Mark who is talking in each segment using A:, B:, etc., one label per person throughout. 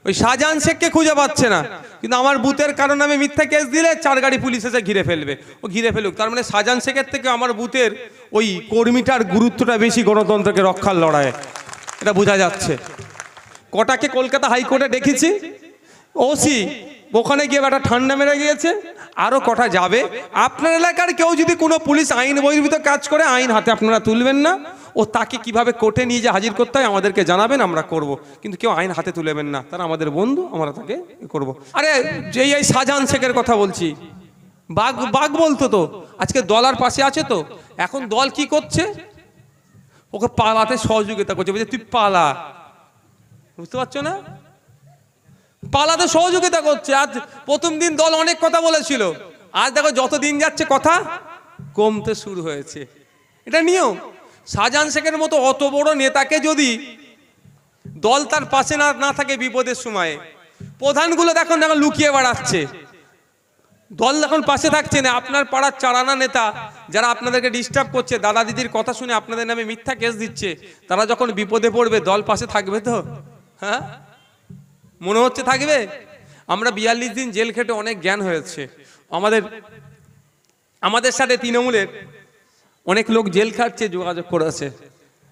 A: ওই শাহজাহান শেখকে খুঁজে পাচ্ছে না, কিন্তু আমার বুথের কারণে আমি মিথ্যা কেস দিলে 4 গাড়ি পুলিশ এসে ঘিরে ফেলবে। ও ঘিরে ফেলুক, তার মানে শাহজাহান শেখের থেকে আমার বুথের ওই কর্মীটার গুরুত্বটা বেশি গণতন্ত্রকে রক্ষার লড়াইয়ে, এটা বোঝা যাচ্ছে। কটাকে কলকাতা হাইকোর্টে দেখেছি, ওসি ওখানে গিয়ে একটা ঠান্ডা মেরে গিয়েছে, আরও কটা যাবে। আপনার এলাকার কেউ যদি কোনো পুলিশ আইন বহির্ভূত কাজ করে, আইন হাতে আপনারা তুলবেন না, ও তাকে কিভাবে কোর্টে নিয়ে যে হাজির করতে হয় আমাদেরকে জানাবেন, আমরা করব। কিন্তু কেউ আইন হাতে তুলেবেন না, তারা আমাদের বন্ধু, আমরা তাকে করব। আরে যেই এই শাহজাহান শেখের কথা বলছি, বাঘ বলতো তো, আজকে দলার পাশে আছে তো, এখন দল কি করছে, ওকে পালাতে সহযোগিতা করছে, বলছে তুই পালা, বুঝতে পারছো না, পালাতে সহযোগিতা করছে। আজ প্রথম দিন দল অনেক কথা বলেছিল, আজ দেখো যত দিন যাচ্ছে কথা কমতে শুরু হয়েছে। এটা নিয়ম। শাহজাহান শেখের মতো অত বড় নেতাকে যদি দল তার পাশে না থাকে বিপদের সময়ে, প্রধানগুলো দেখো লুকিয়ে বেড়াচ্ছে, দল এখন পাশে থাকছে না। আপনার পাড়ার চারানা নেতা যারা আপনাদেরকে ডিস্টার্ব করছে, দাদা দিদির কথা শুনে আপনাদের নামে মিথ্যা কেস দিচ্ছে, তারা যখন বিপদে পড়বে দল পাশে থাকবে তো? হ্যাঁ, মনে হচ্ছে থাকবে? আমরা 42 দিন জেল খেটে অনেক জ্ঞান হয়েছে আমাদের সাথে তৃণমূলের অনেক লোক জেল খাটছে, যোগাযোগ করেছে,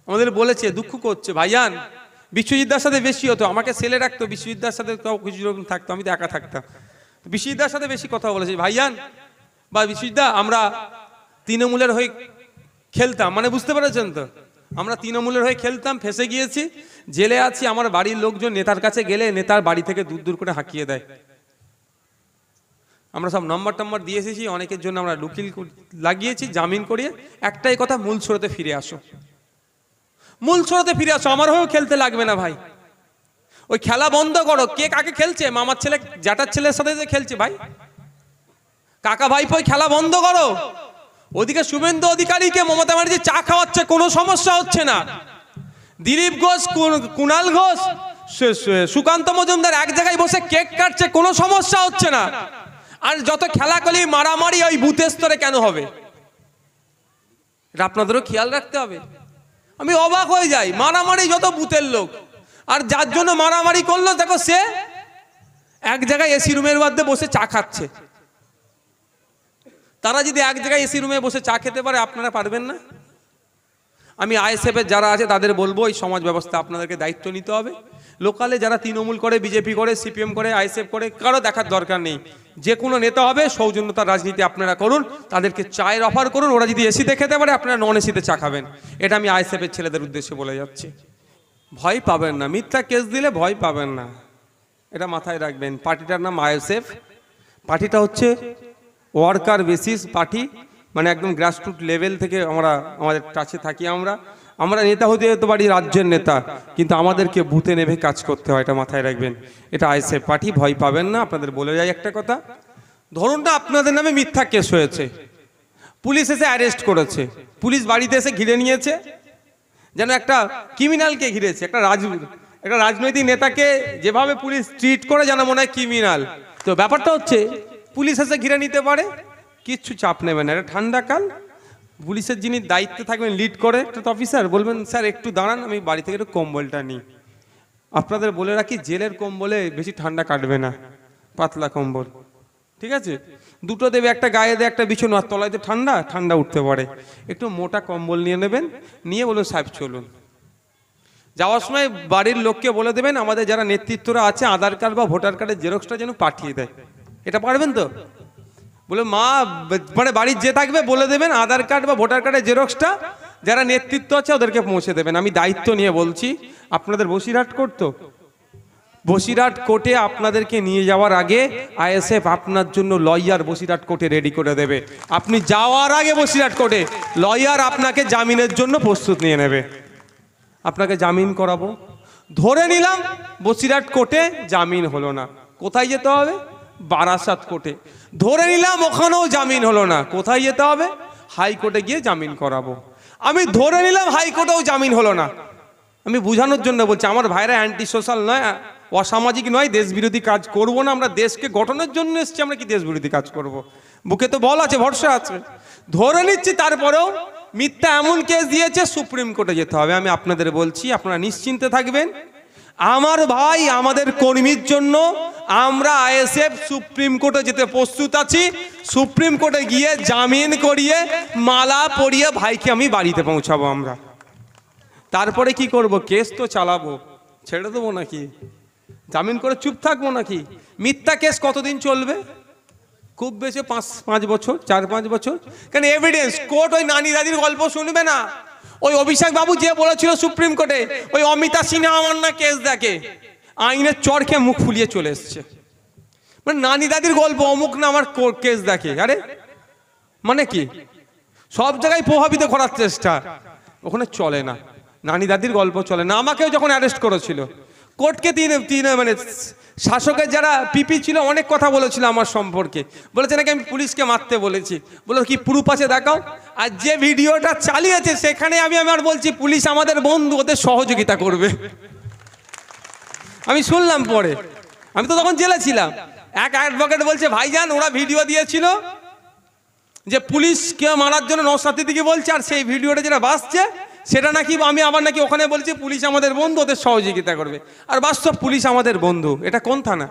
A: আমাদের বলেছে, দুঃখ করছে, ভাইয়ান বিশ্বজিৎদার সাথে বেশি হতো, আমাকে সেলে রাখতো, বিশ্বজিৎদার সাথে কিছু রকম থাকতো, আমি তো একা থাকতাম, বিশ্বজিৎদার সাথে বেশি কথা বলেছে, ভাইয়ান বা বিশ্বজিৎদা আমরা তৃণমূলের হয়ে খেলতাম, মানে বুঝতে পেরেছেন তো, আমরা তৃণমূলের হয়ে খেলতাম, ফেসে গিয়েছি, জেলে আছি, আমার বাড়ির লোকজন নেতার কাছে গেলে নেতার বাড়ি থেকে দূর দূর করে হাঁকিয়ে দেয়। আমরা সব নম্বর দিয়ে এসেছি, অনেকের জন্য আমরা উকিল লাগিয়েছি, জামিন করিয়ে। একটাই কথা, মূল স্রোতে ফিরে আসো, মূল স্রোতে ফিরে আসো, আমার হয়েও খেলতে লাগবে না ভাই, ওই খেলা বন্ধ করো। কে কাকে খেলছে? মামার ছেলে জ্যাঠার ছেলের সাথে যে খেলছে, ভাই কাকা ভাইপো, খেলা বন্ধ করো। ওদিকে শুভেন্দু অধিকারীকে মমতা ব্যানার্জি চা খাওয়াচ্ছে, কোনো সমস্যা হচ্ছে না। দিলীপ ঘোষ, কুণাল ঘোষ, সুকান্ত মজুমদার এক জায়গায় বসে কেক কাটছে, কোনো সমস্যা হচ্ছে না। আর যত খেলাকলি মারামারি ওই বুথের স্তরে কেন হবে, এটা আপনাদেরও খেয়াল রাখতে হবে। আমি অবাক হয়ে যাই, মারামারি যত বুথের লোক, আর যার জন্য মারামারি করলো দেখো সে এক জায়গায় এসি রুমের মধ্যে বসে চা খাচ্ছে। তারা যদি এক জায়গায় এসি রুমে বসে চা খেতে পারে, আপনারা পারবেন না? আমি আইএসএফ এর যারা আছে তাদের বলবো, এই সমাজ ব্যবস্থা আপনাদেরকে দায়িত্ব নিতে হবে। লোকালে যারা তৃণমূল করে, বিজেপি করে, সিপিএম করে, আইএসএফ করে, কারো দেখার দরকার নেই। যে কোনো নেতা হবে, সৌজন্যতার রাজনীতি আপনারা করুন, তাদেরকে চায়ের অফার করুন, ওরা যদি এসিতে খেতে পারে আপনারা নন এসিতে চা খাবেন। এটা আমি আইএসএফ এর ছেলেদের উদ্দেশ্যে বলে যাচ্ছি। ভয় পাবেন না, মিথ্যা কেস দিলে ভয় পাবেন না, এটা মাথায় রাখবেন। পার্টিটার নাম আইএসএফ, পার্টিটা হচ্ছে ওয়ার্কার বেসিস পার্টি, মানে একদম গ্রাসরুট লেভেল থেকে আমরা আমাদের কাছে থাকি। আমরা নেতা হতে যেতে পারি, রাজ্যের নেতা, কিন্তু আমাদেরকে বুথে নেভে কাজ করতে হয়, এটা মাথায় রাখবেন। এটা আইএসএফ পার্টি, ভয় পাবেন না। আপনাদের বলে যাই একটা কথা, ধরুন না আপনাদের নামে মিথ্যা কেস হয়েছে, পুলিশ এসে অ্যারেস্ট করেছে, পুলিশ বাড়িতে এসে ঘিরে নিয়েছে, যেন একটা ক্রিমিনালকে ঘিরেছে, একটা রাজনৈতিক নেতাকে যেভাবে পুলিশ ট্রিট করে যেন মনে হয় ক্রিমিনাল। তো ব্যাপারটা হচ্ছে, পুলিশ এসে ঘিরে নিতে পারে, কিচ্ছু চাপ নেবেন না, এটা ঠান্ডা কাল। পুলিশের যিনি দায়িত্বে থাকবেন, লিড করে একটা অফিসার, বলবেন স্যার একটু দাঁড়ান, আমি বাড়ি থেকে একটু কম্বলটা নিই। আপনাদের বলে রাখি, জেলের কম্বলে বেশি ঠান্ডা কাটবে না, পাতলা কম্বল, ঠিক আছে? দুটো দেবে, একটা গায়ে দেবে, একটা বিছানো, আর তলায় তো ঠান্ডা উঠতে পারে, একটু মোটা কম্বল নিয়ে নেবেন, নিয়ে বলুন সাহেব চলুন। যাওয়ার সময় বাড়ির লোককে বলে দেবেন, আমাদের যারা নেতৃত্বরা আছে আধার কার্ড বা ভোটার কার্ডের জেরক্সটা যেন পাঠিয়ে দেয়। এটা পারবেন তো? বলে মা, মানে বাড়ির যে থাকবে বলে দেবেন আধার কার্ড বা ভোটার কার্ডের জেরক্সটা যারা নেতৃত্ব আছে ওদেরকে পৌঁছে দেবেন। আমি দায়িত্ব নিয়ে বলছি। আপনাদের বসিরহাট কোর্ট, বসিরহাট কোর্টে আপনাদেরকে নিয়ে যাওয়ার আগে আইএসএফ আপনার জন্য লয়ার বসিরহাট কোর্টে রেডি করে দেবে। আপনি যাওয়ার আগে বসিরহাট কোর্টে লয়ার আপনাকে জামিনের জন্য প্রস্তুত নিয়ে নেবে, আপনাকে জামিন করাবো। ধরে নিলাম বসিরহাট কোর্টে জামিন হলো না, কোথায় যেতে হবে? বারাসাত কোর্টে। ধরে নিলাম ওখানেও জামিন হলো না, কোথায় যেতে হবে? হাইকোর্টে গিয়ে জামিন করাবো। আমি ধরে নিলাম হাইকোর্টেও জামিন হলো না, আমি বোঝানোর জন্য বলছি, আমার ভাইরা অ্যান্টি সোশ্যাল নয়, অসামাজিক নয়, দেশ বিরোধী কাজ করব না। আমরা দেশকে গঠনের জন্য এসেছি, আমরা কি দেশ বিরোধী কাজ করব? বুকে তো বল আছে, ভরসা আছে। ধরে নিচ্ছি তারপরেও মিথ্যা এমন কেস দিয়েছে, সুপ্রিম কোর্টে যেতে হবে। আমি আপনাদের বলছি, আপনারা নিশ্চিন্তে থাকবেন। আমার ভাই আমাদের কর্মীর জন্য আমরা আইএসএফ সুপ্রিম কোর্টে যেতে প্রস্তুত আছি। সুপ্রিম কোর্টে গিয়ে জামিন করিয়ে মালা পরিয়ে ভাইকে আমি বাড়িতে পৌঁছাবো আমরা। তারপরে কি করব? কেস তো চালাবো, ছেড়ে দেবো নাকি? জামিন করে চুপ থাকবো নাকি? মিথ্যা কেস কতদিন চলবে? খুব বেশি 5 বছর, 4-5 বছর। কেন এভিডেন্স কোর্ট ওই নানি দাদির গল্প শুনবে না। ওই অভিষেক বাবু যে বলেছিল সুপ্রিম কোর্টে ওই অমিতা সিনহা আমার না কেস দেখে, আইনের চর খেয়ে মুখ ফুলিয়ে চলে এসছে। মানে নানি দাদির গল্প, অমুক না আমার কেস দেখে। আরে মানে কি? সব জায়গায় প্রভাবিত করার চেষ্টা, ওখানে চলে না। নানি দাদির গল্প চলে না। আমাকেও যখন অ্যারেস্ট করেছিল কোর্টকে তিন মানে শাসকের যারা পিপি ছিল অনেক কথা বলেছিল আমার সম্পর্কে, বলেছে নাকি আমি পুলিশকে মারতে বলেছি। বলে কি প্রুফ আছে দেখাও। আর যে ভিডিওটা চালিয়েছে সেখানে আমি আমার বলছি পুলিশ আমাদের বন্ধু, ওদের সহযোগিতা করবে। আমি শুনলাম পরে, আমি তো তখন জেলে ছিলাম। এক অ্যাডভোকেট বলছে ভাইজান ওরা ভিডিও দিয়েছিল যে পুলিশকে মারার জন্য নওশাদ সিদ্দিকী বলছে, আর সেই ভিডিওটা যেটা বাসছে সেটা নাকি আমি আবার নাকি ওখানে বলছি পুলিশ আমাদের বন্ধু, ওদের সহযোগিতা করবে। আর বাস্তব পুলিশ আমাদের বন্ধু। এটা কোন থানা?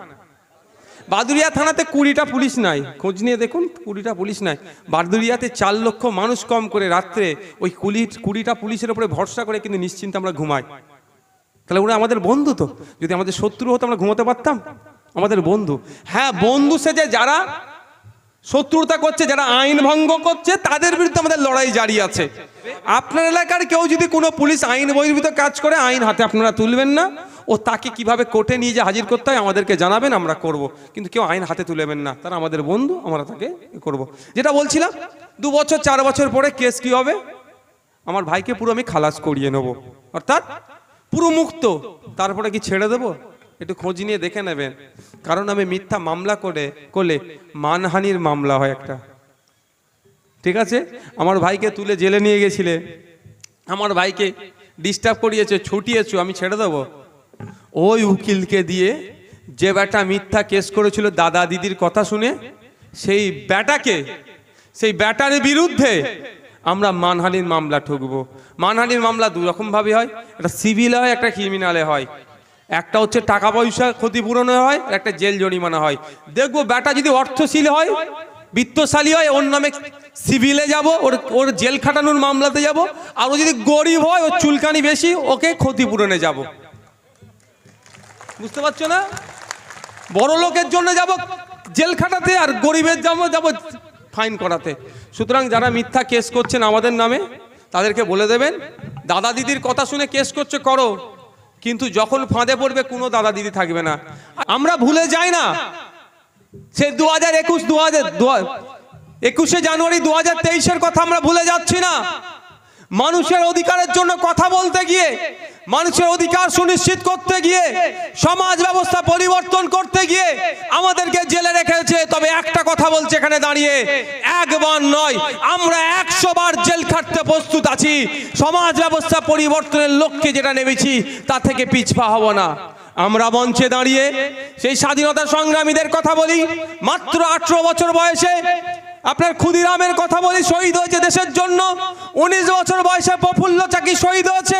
A: বাদুরিয়া থানাতে 20টা পুলিশ নাই, খোঁজ নিয়ে দেখুন 20টা পুলিশ নাই। বাদুরিয়াতে 4 লক্ষ মানুষ কম করে রাত্রে ওই 20টা পুলিশের উপরে ভরসা করে কিন্তু নিশ্চিন্তে আমরা ঘুমাই। তাহলে ওরা আমাদের বন্ধু। তো যদি আমাদের শত্রু হতো আমরা ঘুমাতে পারতাম? আমাদের বন্ধু। হ্যাঁ, বন্ধু সেজে যারা শত্রুতা করছে, যারা আইন ভঙ্গ করছে, তাদের বিরুদ্ধে আমাদের লড়াই জারি আছে। আপনার এলাকার কেউ যদি কোনো পুলিশ আইন বহির্ভূত কাজ করে, আইন হাতে আপনারা তুলবেন না। ও তাকে কিভাবে কোর্টে নিয়ে যে হাজির করতে হয় আমাদেরকে জানাবেন, আমরা করব। কিন্তু কেউ আইন হাতে তুলবেন না, তারা আমাদের বন্ধু, আমরা তাকে করব। যেটা বলছিলাম 2 বছর 4 বছর পরে কেস কি হবে? আমার ভাইকে পুরো আমি খালাস করিয়ে নেব, অর্থাৎ পুরো মুক্ত। তারপরে কি ছেড়ে দেবো? একটু খোঁজ নিয়ে দেখে নেবেন। কারণ আমি মিথ্যা মামলা করলে মানহানির মামলা হয় একটা। ঠিক আছে? আমার ভাইকে তুলে জেলে নিয়ে গেছিলে, আমার ভাইকে ডিস্টার্ব করিয়েছে, ছুটিয়েছো, আমি ছেড়ে দেবো? ওই উকিলকে দিয়ে যে বেটা মিথ্যা কেস করেছিল দাদা দিদির কথা শুনে, সেই ব্যাটার বিরুদ্ধে আমরা মানহানির মামলা ঠুকবো। মানহানির মামলা 2 রকম ভাবে হয়, একটা সিভিল হয়, একটা ক্রিমিনালে হয়। একটা হচ্ছে টাকা পয়সা ক্ষতিপূরণ হয়, আর একটা জেল জরিমানা হয়। দেখবো বেটা যদি অর্থশীল হয়, বিত্তশালী হয়, ওর নামে সিভিলে যাব, ওর জেল খাটানোর মামলাতে যাব। আর ও যদি গরিব হয়, ওর চুলকানি বেশি, ওকে ক্ষতিপূরণে যাব। বুঝতে পারছো না? বড় লোকের জন্য যাব জেল খাটাতে, আর গরিবের যাব ফাইন করাতে। সুতরাং যারা মিথ্যা কেস করছেন আমাদের নামে, তাদেরকে বলে দেবেন দাদা দিদির কথা শুনে কেস করছে করো, কিন্তু যখন ফাঁদে পড়বে কোনো দাদা দিদি থাকবে না। আমরা ভুলে যাই না সে 21শে জানুয়ারি 2023-এর কথা আমরা ভুলে যাচ্ছি না। মানুষের অধিকারের জন্য কথা বলতে গিয়ে, মানুষের অধিকার সুনিশ্চিত করতে গিয়ে, সমাজ ব্যবস্থা পরিবর্তন করতে গিয়ে আমাদেরকে জেলে রেখেছে। তবে একটা কথা বলছে এখানে দাঁড়িয়ে, একবার নয়, আমরা 100 বার জেল খাটতে প্রস্তুত আছি। সমাজ ব্যবস্থা পরিবর্তনের লক্ষ্যে যেটা নেমেছি তা থেকে পিছপা হব না। আমরা মঞ্চে দাঁড়িয়ে সেই স্বাধীনতা সংগ্রামীদের কথা বলি, মাত্র 18 বছর বয়সে আপনার ক্ষুদিরামের কথা বলি, শহীদ হয়েছে দেশের জন্য। 19 বছর বয়সে প্রফুল্ল চাকি শহীদ হয়েছে,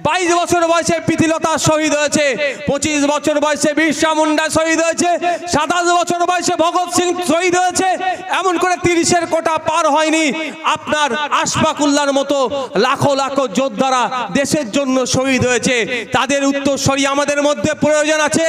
A: 22 বছর বয়সে প্রীতিলতা শহীদ হয়েছে, 25 বছর বয়সে বিরসা মুন্ডা শহীদ হয়েছে, 27 বছর বয়সে ভগৎ সিং শহীদ হয়েছে। এমন করে 30-এর কোটা পার হয়নি, আপনার আশফাকুল্লাহর মতো লাখো লাখো যোদ্ধারা দেশের জন্য শহীদ হয়েছে। তাদের উত্তরসূরি আমাদের মধ্যে প্রয়োজন আছে।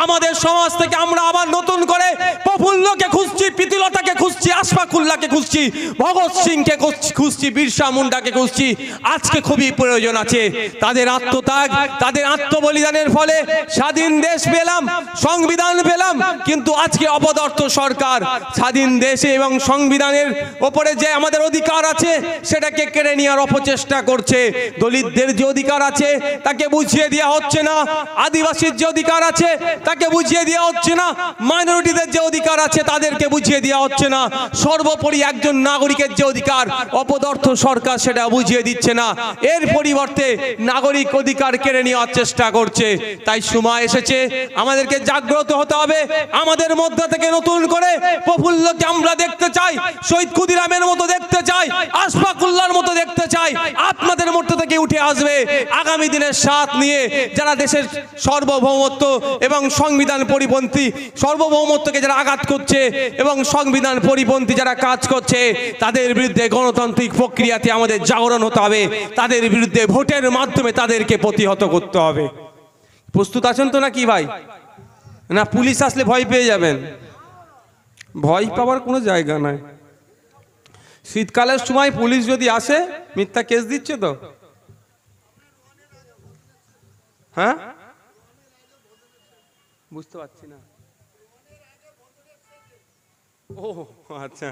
A: আমাদের সমাজ থেকে আমরা আবার নতুন করে প্রফুল্লকে খুঁজছি, প্রীতিলতাকে খুঁজছি, আশফাকুল্লাহকে খুঁজছি, ভগৎ সিংকে খুঁজছি, বিরসা মুন্ডাকে খুঁজছি। আজকে খুবই প্রয়োজন আছে। তাদের আত্মত্যাগ, তাদের আত্মবলিদানের ফলে স্বাধীন দেশ পেলাম, সংবিধান পেলাম। কিন্তু আজকে অপদার্থ সরকার স্বাধীন দেশে এবং সংবিধানের ওপরে যে আমাদের অধিকার আছে সেটাকে কেড়ে নেওয়ার অপচেষ্টা করছে। দলিতদের যে অধিকার আছে তাকে বুঝিয়ে দেওয়া হচ্ছে না, আদিবাসীর যে অধিকার আছে তাকে বুঝিয়ে দেওয়া হচ্ছে না, মাইনরিটিদের যে অধিকার আছে তাদেরকে বুঝিয়ে দেওয়া হচ্ছে না। সর্বোপরি একজন নাগরিকের যে অধিকার, অপদার্থ সরকার সেটা বুঝিয়ে দিচ্ছে না। এর পরিবর্তে নাগরিক নাগরিক অধিকার কেড়ে নেওয়ার চেষ্টা করছে। তাই সময় এসেছে আমাদেরকে জাগ্রত হতে হবে। আমাদের মধ্যে থেকে নতুন করে প্রফুল্লকে আমরা দেখতে চাই, শহীদ ক্ষুদিরামের মতো দেখতে চাই, আশফাকুল্লাহর মতো দেখতে চাই। আপনাদের মধ্যে থেকে উঠে আসবে আগামী দিনের সাথ নিয়ে যারা দেশের সার্বভৌমত্ব এবং সংবিধান পরিপন্থী, সার্বভৌমত্বকে যারা আঘাত করছে এবং সংবিধান পরিপন্থী যারা কাজ করছে, তাদের বিরুদ্ধে গণতান্ত্রিক প্রক্রিয়াতে আমাদের জাগরণ হতে হবে। তাদের বিরুদ্ধে ভোটের মাধ্যমে তাদেরকে প্রতিহত করতে হবে। প্রস্তুত আছেন তো নাকি ভাই? না পুলিশ আসলে ভয় পেয়ে যাবেন? ভয় পাওয়ার কোনো জায়গা নাই। শীতকালের সময় পুলিশ যদি আসে, মিথ্যা কেস দিচ্ছে তো, হ্যাঁ বুঝতে পারছি না। ও আচ্ছা।